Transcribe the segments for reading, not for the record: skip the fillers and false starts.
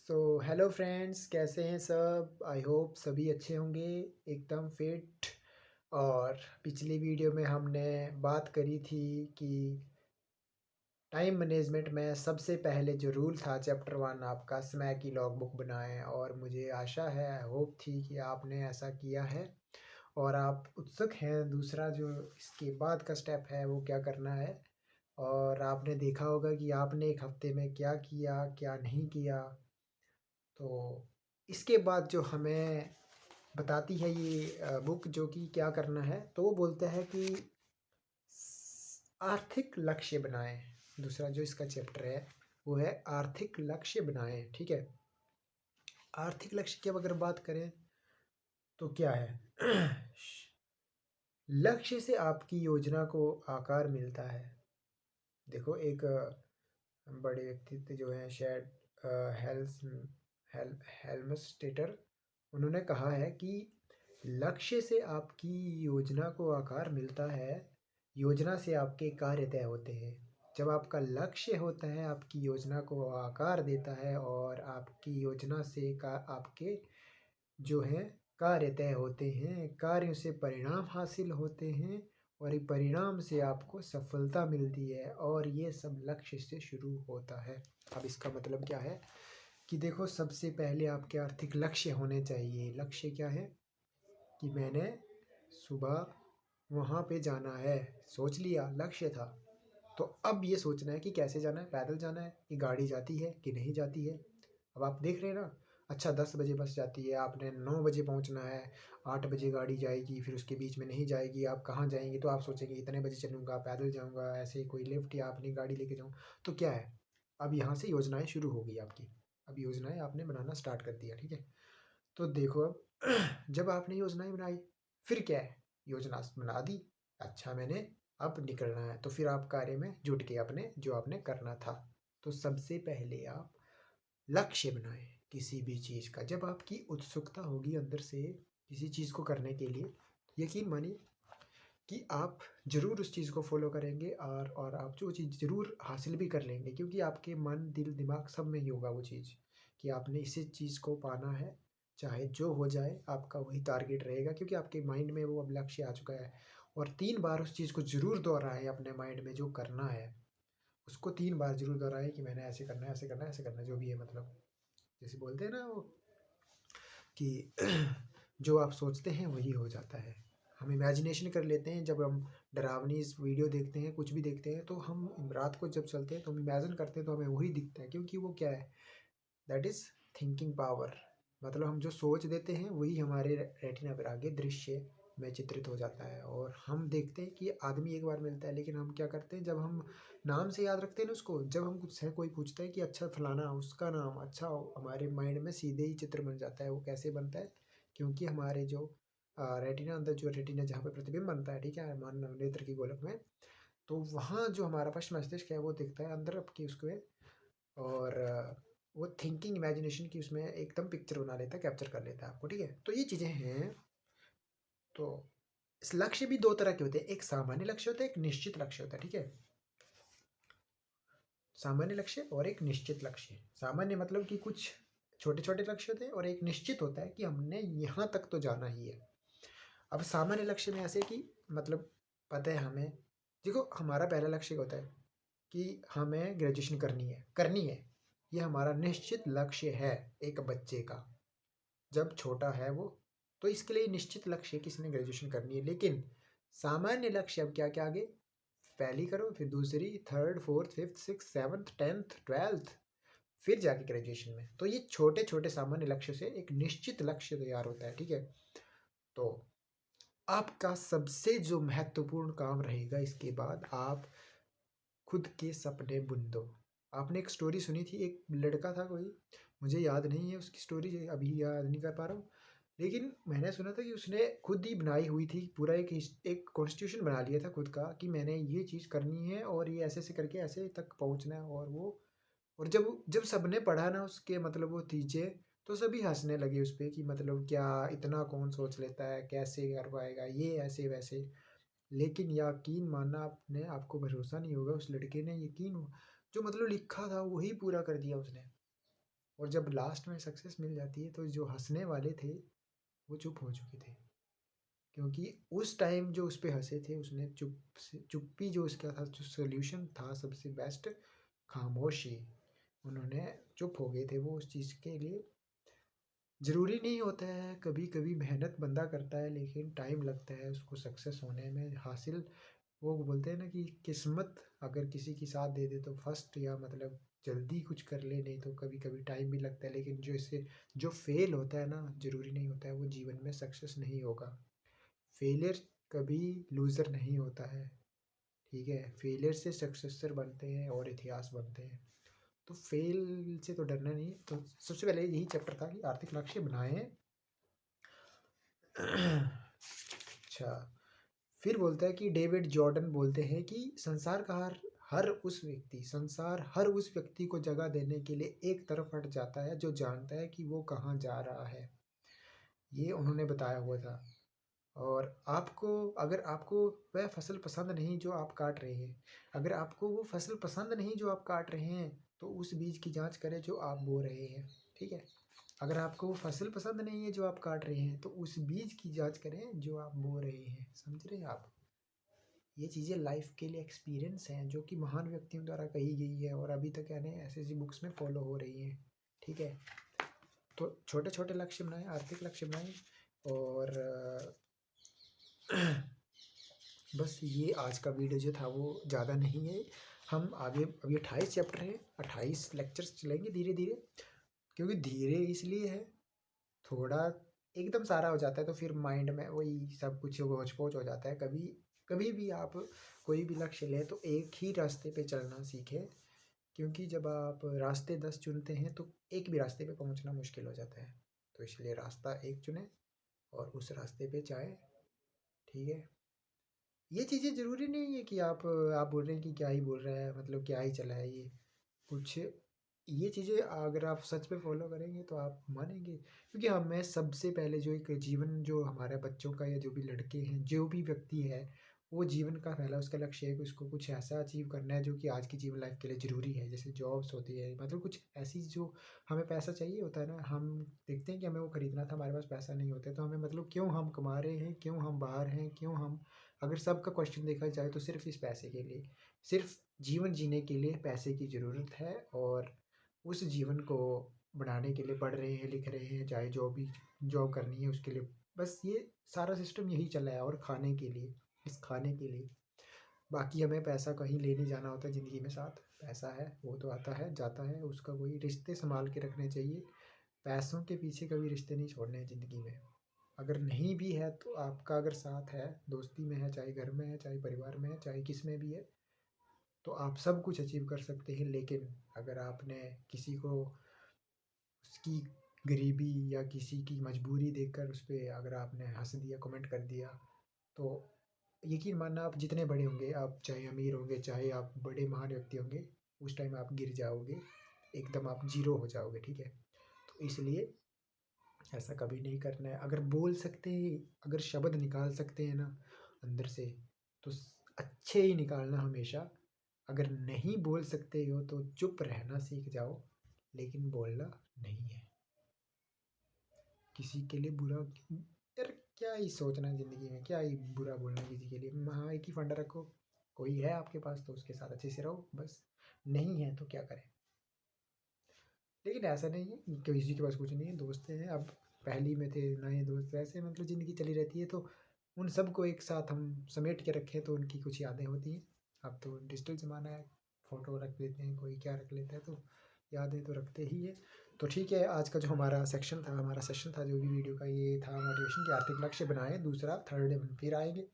Hello friends, कैसे हैं सब। आई होप सभी अच्छे होंगे, एकदम फिट। और पिछली वीडियो में हमने बात करी थी कि टाइम मैनेजमेंट में सबसे पहले जो रूल था चैप्टर 1 आपका समय की लॉग बुक बनाएं। और मुझे आशा है, होप थी कि आपने ऐसा किया है और आप उत्सुक हैं दूसरा जो इसके बाद का स्टेप है वो क्या करना है। और आपने देखा होगा कि आपने एक हफ्ते में क्या किया क्या नहीं किया। तो इसके बाद जो हमें बताती है ये बुक जो कि क्या करना है, तो वो बोलता है कि आर्थिक लक्ष्य बनाएं। दूसरा जो इसका चैप्टर है वो है आर्थिक लक्ष्य बनाएं। ठीक है, आर्थिक लक्ष्य की अब अगर बात करें तो क्या है लक्ष्य से आपकी योजना को आकार मिलता है। देखो, एक बड़े व्यक्तित्व जो हैं शायद हेल्स हेल्मस्टेटर, उन्होंने कहा है कि लक्ष्य से आपकी योजना को आकार मिलता है, योजना से आपके कार्य तय होते हैं। जब आपका लक्ष्य होता है आपकी योजना को आकार देता है और आपकी योजना से का आपके जो है कार्य तय होते हैं, कार्यों से परिणाम हासिल होते हैं और ये परिणाम से आपको सफलता मिलती है और ये सब लक्ष्य से शुरू होता है। अब इसका मतलब क्या है कि देखो, सबसे पहले आपके आर्थिक लक्ष्य होने चाहिए। लक्ष्य क्या है कि मैंने सुबह वहाँ पे जाना है, सोच लिया, लक्ष्य था। तो अब ये सोचना है कि कैसे जाना है, पैदल जाना है कि गाड़ी जाती है कि नहीं जाती है। अब आप देख रहे हैं ना, अच्छा 10 बजे बस जाती है, आपने 9 बजे पहुंचना है, 8 बजे गाड़ी जाएगी, फिर उसके बीच में नहीं जाएगी, आप कहाँ जाएंगे। तो आप सोचेंगे इतने बजे चलूँगा, पैदल जाऊँगा, ऐसे कोई लिफ्ट या अपनी गाड़ी लेके जाऊँ। तो क्या है, अब यहाँ से योजनाएं शुरू हो गई आपकी। अब योजनाएं आपने बनाना स्टार्ट कर दिया। ठीक है, तो देखो अब जब आपने योजनाएं बनाई, फिर क्या है, योजना बना दी, अच्छा मैंने अब निकलना है, तो फिर आप कार्य में जुट गए अपने जो आपने करना था। तो सबसे पहले आप लक्ष्य बनाएं किसी भी चीज़ का। जब आपकी उत्सुकता होगी अंदर से किसी चीज़ को करने के लिए, यकीन मानिए कि आप ज़रूर उस चीज़ को फॉलो करेंगे और आप जो चीज़ ज़रूर हासिल भी कर लेंगे, क्योंकि आपके मन दिल दिमाग सब में ही होगा वो चीज़ कि आपने इसी चीज़ को पाना है, चाहे जो हो जाए आपका वही टारगेट रहेगा, क्योंकि आपके माइंड में वो अब लक्ष्य आ चुका है। और 3 बार उस चीज़ को ज़रूर दोहराएं अपने माइंड में, जो करना है उसको 3 बार ज़रूर दोहराएं कि मैंने ऐसे करना है, ऐसे करना है, ऐसे करना है, जो भी है। मतलब जैसे बोलते हैं ना वो कि जो आप सोचते हैं वही हो जाता है। हम इमेजिनेशन कर लेते हैं, जब हम डरावनी वीडियो देखते हैं, कुछ भी देखते हैं, तो हम रात को जब चलते हैं तो हम इमेजिन करते हैं तो हमें वही दिखता है, क्योंकि वो क्या है, दैट इज़ थिंकिंग पावर। मतलब हम जो सोच देते हैं वही हमारे रेटिना पर आगे दृश्य में चित्रित हो जाता है। और हम देखते हैं कि आदमी एक बार मिलता है, लेकिन हम क्या करते हैं, जब हम नाम से याद रखते हैं ना उसको, जब हम कुछ है कोई पूछता है कि अच्छा फलाना, उसका नाम, अच्छा हमारे माइंड में सीधे ही चित्र बन जाता है। वो कैसे बनता है, क्योंकि हमारे जो रेटिना, अंदर जो रेटिना जहाँ पे प्रतिबिंब बनता है, ठीक है, मानव नेत्र की गोलक में, तो वहाँ जो हमारा पश्चिम मस्तिष्क है वो दिखता है अंदर आपकी उसके। और वो थिंकिंग इमेजिनेशन की उसमें एकदम पिक्चर बना लेता है, कैप्चर कर लेता है आपको। ठीक है, तो ये चीज़ें हैं। तो इस लक्ष्य भी दो तरह के होते हैं, एक सामान्य लक्ष्य होता है, एक निश्चित लक्ष्य होता है। ठीक है, सामान्य लक्ष्य और एक निश्चित लक्ष्य। सामान्य मतलब कि कुछ छोटे छोटे लक्ष्य होते हैं, और एक निश्चित होता है कि हमने यहाँ तक तो जाना ही है। अब सामान्य लक्ष्य में ऐसे कि मतलब पता है हमें, देखो हमारा पहला लक्ष्य होता है कि हमें ग्रेजुएशन करनी है। ये हमारा निश्चित लक्ष्य है एक बच्चे का, जब छोटा है वो। तो इसके लिए निश्चित लक्ष्य है कि इसने ग्रेजुएशन करनी है। लेकिन सामान्य लक्ष्य अब क्या क्या आगे, पहली करो, फिर दूसरी, third, fourth, fifth, six, seventh, 10th, 12th, फिर जाके ग्रेजुएशन में। तो ये छोटे छोटे सामान्य लक्ष्य से एक निश्चित लक्ष्य तैयार होता है। ठीक है, तो आपका सबसे जो महत्वपूर्ण काम रहेगा इसके बाद, आप खुद के सपने बुन दो। आपने एक स्टोरी सुनी थी, एक लड़का था कोई, मुझे याद नहीं है उसकी स्टोरी, अभी याद नहीं कर पा रहा हूँ। लेकिन मैंने सुना था कि उसने खुद ही बनाई हुई थी, पूरा एक कॉन्स्टिट्यूशन बना लिया था खुद का कि मैंने ये चीज़ करनी है और ये ऐसे ऐसे करके ऐसे तक पहुँचना है। और वो, और जब जब सबने पढ़ा ना उसके मतलब वो चीज़ें, तो सभी हंसने लगे उस पे कि मतलब क्या इतना कौन सोच लेता है, कैसे कर पाएगा ये ऐसे वैसे। लेकिन यकीन मानना, आपने आपको भरोसा नहीं होगा, उस लड़के ने यकीन जो मतलब लिखा था वही पूरा कर दिया उसने। और जब लास्ट में सक्सेस मिल जाती है तो जो हँसने वाले थे वो चुप हो चुके थे, क्योंकि उस टाइम जो उस पे हँसे थे उसने चुप्पी जो उसका था, जो सॉल्यूशन था सबसे बेस्ट, खामोशी। उन्होंने चुप हो गए थे वो उस चीज़ के लिए। ज़रूरी नहीं होता है, कभी कभी मेहनत बंदा करता है लेकिन टाइम लगता है उसको सक्सेस होने में, हासिल। वो बोलते हैं ना कि किस्मत अगर किसी की साथ दे दे तो फर्स्ट, या मतलब जल्दी कुछ कर ले, नहीं तो कभी कभी टाइम भी लगता है। लेकिन जो इससे जो फेल होता है ना, ज़रूरी नहीं होता है वो जीवन में सक्सेस नहीं होगा। फेलियर कभी लूज़र नहीं होता है, ठीक है। फेलियर से सक्सेसर बनते हैं और इतिहास बनते हैं। तो फेल से तो डरना नहीं। तो सबसे पहले यही चैप्टर था कि आर्थिक लक्ष्य बनाएं। अच्छा, फिर बोलता है कि डेविड जॉर्डन बोलते हैं कि संसार हर उस व्यक्ति को जगह देने के लिए एक तरफ हट जाता है जो जानता है कि वो कहाँ जा रहा है। ये उन्होंने बताया हुआ था। और अगर आपको वह फसल पसंद नहीं जो आप काट रहे हैं, अगर आपको वो फसल पसंद नहीं जो आप काट रहे हैं, तो उस बीज की जांच करें जो आप बो रहे हैं, ठीक है। अगर आपको वो फसल पसंद नहीं है जो आप काट रहे हैं, तो उस बीज की जांच करें जो आप बो रहे हैं। समझ रहे हैं आप? ये चीज़ें लाइफ के लिए एक्सपीरियंस हैं जो कि महान व्यक्तियों द्वारा कही गई है और अभी तक यानी ऐसी बुक्स में फॉलो हो रही हैं, ठीक है। तो छोटे छोटे लक्ष्य बनाएं, आर्थिक लक्ष्य बनाएं। और बस ये आज का वीडियो जो था वो ज़्यादा नहीं है। हम आगे, अभी 28 चैप्टर है, 28 लेक्चर्स चलेंगे धीरे धीरे। क्योंकि धीरे इसलिए है, थोड़ा एकदम सारा हो जाता है तो फिर माइंड में वही सब कुछ होच पोच हो जाता है। कभी कभी भी आप कोई भी लक्ष्य लें तो एक ही रास्ते पे चलना सीखें, क्योंकि जब आप रास्ते 10 चुनते हैं तो एक भी रास्ते पे पहुंचना मुश्किल हो जाता है। तो इसलिए रास्ता एक चुने और उस रास्ते पे जाएं, ठीक है। ये चीज़ें ज़रूरी नहीं है कि आप बोल रहे हैं कि क्या ही बोल रहा है, मतलब क्या ही चला है ये कुछ। ये चीज़ें अगर आप सच में फॉलो करेंगे तो आप मानेंगे। क्योंकि हमें सबसे पहले जो एक जीवन, जो हमारे बच्चों का या जो भी लड़के हैं, जो भी व्यक्ति है, वो जीवन का पहला उसका लक्ष्य है कि उसको कुछ ऐसा अचीव करना है जो कि आज की जीवन लाइफ के लिए ज़रूरी है। जैसे जॉब्स होती है, मतलब कुछ ऐसी जो हमें पैसा चाहिए होता है ना, हम देखते हैं कि हमें वो खरीदना था, हमारे पास पैसा नहीं होता है, तो हमें मतलब क्यों हम कमा रहे हैं, क्यों हम बाहर हैं, क्यों हम, अगर सबका क्वेश्चन देखा जाए तो सिर्फ इस पैसे के लिए, सिर्फ जीवन जीने के लिए पैसे की ज़रूरत है। और उस जीवन को बनाने के लिए पढ़ रहे हैं, लिख रहे हैं, चाहे जो भी जॉब करनी है उसके लिए, बस ये सारा सिस्टम यही चला है। और खाने के लिए, इस खाने के लिए, बाकी हमें पैसा कहीं ले नहीं जाना होता ज़िंदगी में साथ। पैसा है वो तो आता है जाता है, उसका कोई रिश्ते संभाल के रखने चाहिए। पैसों के पीछे कभी रिश्ते नहीं छोड़ने हैं ज़िंदगी में। अगर नहीं भी है तो आपका अगर साथ है, दोस्ती में है, चाहे घर में है, चाहे परिवार में है, चाहे किस में भी है, तो आप सब कुछ अचीव कर सकते हैं। लेकिन अगर आपने किसी को उसकी गरीबी या किसी की मजबूरी देखकर उस पे अगर आपने हंस दिया, कमेंट कर दिया, तो यकीन मानना आप जितने बड़े होंगे, आप चाहे अमीर होंगे, चाहे आप बड़े महान व्यक्ति होंगे, उस टाइम आप गिर जाओगे, एकदम आप जीरो हो जाओगे, ठीक है। तो इसलिए ऐसा कभी नहीं करना है। अगर बोल सकते हैं, अगर शब्द निकाल सकते हैं ना अंदर से, तो अच्छे ही निकालना हमेशा। अगर नहीं बोल सकते हो तो चुप रहना सीख जाओ, लेकिन बोलना नहीं है। किसी के लिए बुरा, यार क्या ही सोचना है ज़िंदगी में, क्या ही बुरा बोलना है किसी के लिए। हाँ, एक ही फंडा रखो, कोई है आपके पास तो उसके साथ अच्छे से रहो बस, नहीं है तो क्या करें। लेकिन ऐसा नहीं है कि किसी के पास कुछ नहीं है, दोस्त हैं। अब पहली में थे, नए दोस्त, वैसे मतलब ज़िंदगी चली रहती है, तो उन सबको एक साथ हम समेट के रखें तो उनकी कुछ यादें होती हैं। अब तो डिजिटल ज़माना है, फ़ोटो रख लेते हैं, कोई क्या रख लेता है, तो यादें तो रखते ही है। तो ठीक है, आज का जो हमारा सेशन था जो भी वीडियो का, ये था मोटिवेशन के आर्थिक लक्ष्य बनाएं। दूसरा थर्ड डे फिर आएंगे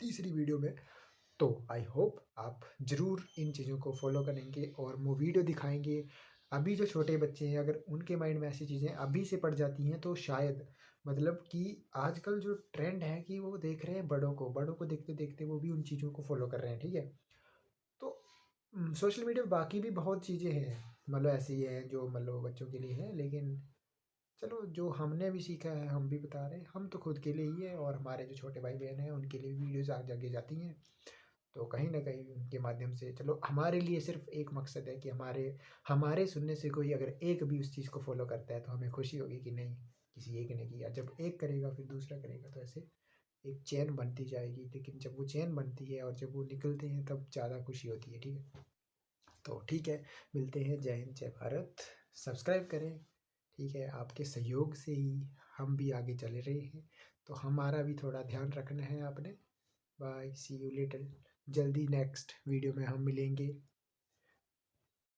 तीसरी वीडियो में। तो आई होप आप ज़रूर इन चीज़ों को फॉलो करेंगे और वो वीडियो दिखाएंगे। अभी जो छोटे बच्चे हैं, अगर उनके माइंड में ऐसी चीज़ें अभी से पड़ जाती हैं तो शायद, मतलब कि आजकल जो ट्रेंड है कि वो देख रहे हैं बड़ों को देखते देखते वो भी उन चीज़ों को फॉलो कर रहे हैं, ठीक है। तो सोशल मीडिया पे बाकी भी बहुत चीज़ें हैं, मतलब ऐसी हैं जो मतलब बच्चों के लिए है, लेकिन चलो जो हमने भी सीखा है हम भी बता रहे हैं। हम तो खुद के लिए ही है, और हमारे जो छोटे भाई बहन हैं उनके लिए वीडियोज़ आगे आगे जाती हैं। तो कहीं न कहीं उनके माध्यम से चलो हमारे लिए सिर्फ़ एक मकसद है कि हमारे हमारे सुनने से कोई अगर एक भी उस चीज़ को फ़ॉलो करता है तो हमें खुशी होगी कि नहीं, किसी एक ने किया। जब एक करेगा फिर दूसरा करेगा, तो ऐसे एक चेन बनती जाएगी। लेकिन जब वो चेन बनती है और जब वो निकलते हैं तब ज़्यादा खुशी होती है, ठीक है? तो ठीक है, मिलते हैं। जय हिंद, जय भारत। सब्सक्राइब करें, ठीक है? आपके सहयोग से ही हम भी आगे चल रहे हैं, तो हमारा भी थोड़ा ध्यान रखना है आपने। Bye, see you later. जल्दी नेक्स्ट वीडियो में हम मिलेंगे।